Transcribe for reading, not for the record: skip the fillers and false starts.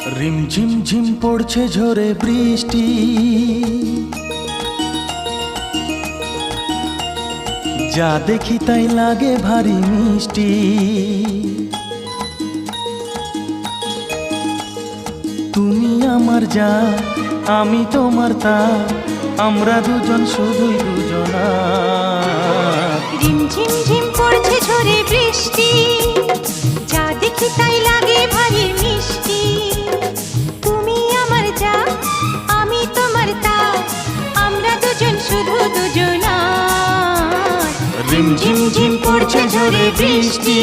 রিমঝিম ঝিম পড়ছে ঝরে বৃষ্টি, যা দেখি তাই লাগে ভারী মিষ্টি। তুমি আমার যা, আমি তোমার তা, আমরা দুজন শুধুই দুজনা। রিমঝিম ঝিম পড়ছে ঝরে বৃষ্টি, যা দেখি তাই লাগে ভারী মিষ্টি। তুমি আমার যা, আমি তোমার তা, আমরা দুজন শুধু দুজনা। রিমঝিম ঝিম পড়ছে ঝরে বৃষ্টি।